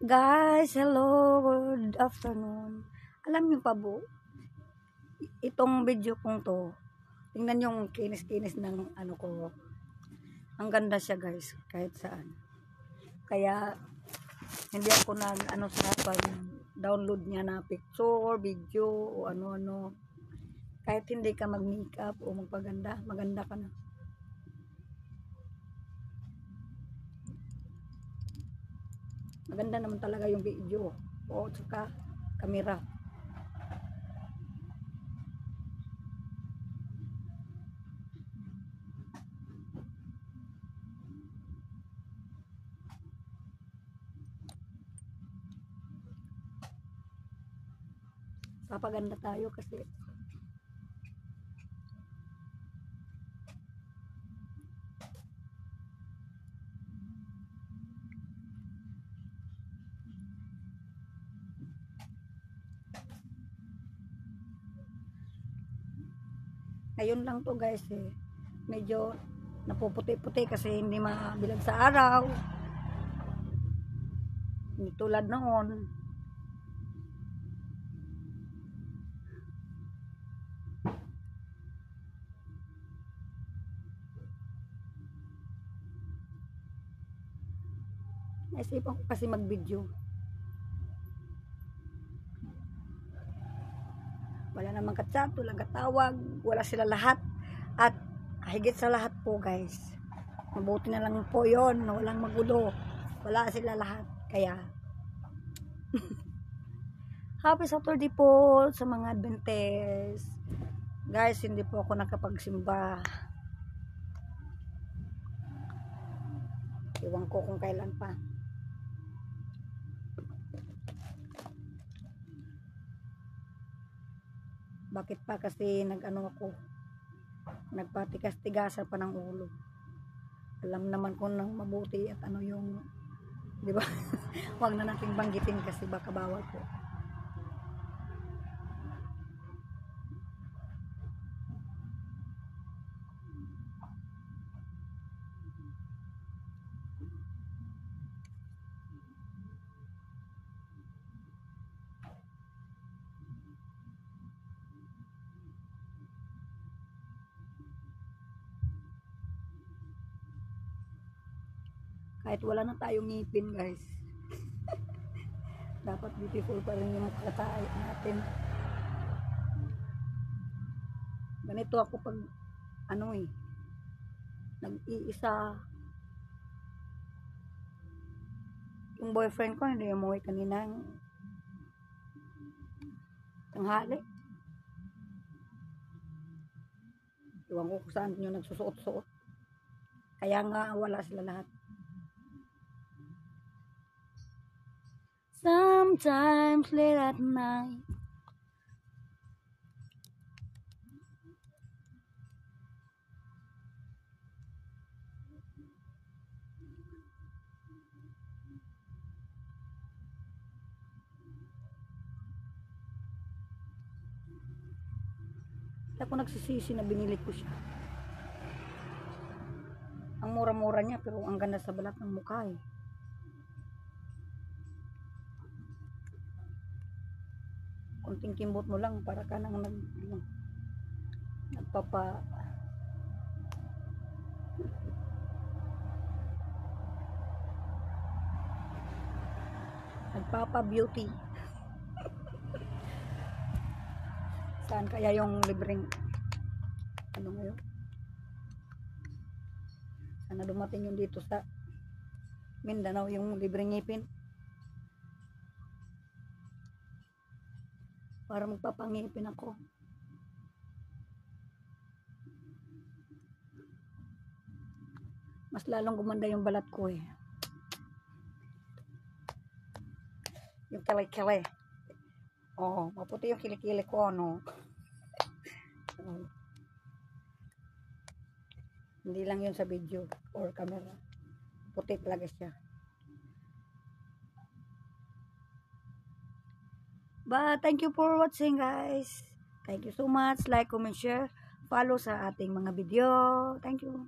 Guys, hello, good afternoon. Alam niyo pa po, itong video kong to, tingnan yung kinis-kinis ng ano ko. Ang ganda siya guys, kahit saan. Kaya, hindi ako ano sa download niya na picture, video, o ano-ano. Kahit hindi ka mag-makeup o magpaganda, maganda ka na. Maganda naman talaga yung video o saka camera. Papaganda tayo kasi ngayon lang to guys medyo napuputi-puti kasi hindi mabilag sa araw, hindi tulad noon. Naisipan ko kasi mag video, wala namang ka-chat, walang katawag, wala sila lahat. At higit sa lahat po guys, mabuti na lang po yon, walang magulo, wala sila lahat. Kaya happy Saturday po sa mga Adventist guys. Hindi po ako nakapagsimba, iwan ko kung kailan pa. Bakit pa? Kasi nag-ano ako, nagpatigas-tigasan pa ng ulo. Alam naman ko nang mabuti at ano yung, di ba? Huwag na nating banggitin kasi baka bawal po. Kahit wala na tayong ngipin guys, dapat beautiful pa rin yung katatay natin. Ganito ako pag ano nag-iisa. Yung boyfriend ko hindi umuwi kanina tanghali. Iwan ko kung saan yung nagsusuot-suot. Kaya nga wala sila lahat. Sometimes late at night, ako nagsisisi na binili ko siya. Ang mura-mura niya pero ang ganda sa balat ng mukha Kunting kimbot mo lang para ka nang nagpapa beauty. Saan kaya yung libreng ano ngayon? Sana dumating yung dito sa Mindanao yung libreng ngipin para magpapangipin ako. Mas lalong gumanda yung balat ko yung kili-kili. Maputi yung kilikili ko hindi lang yun sa video or camera, puti talaga siya. But thank you for watching guys. Thank you so much. Like, comment, share, follow sa ating mga video. Thank you.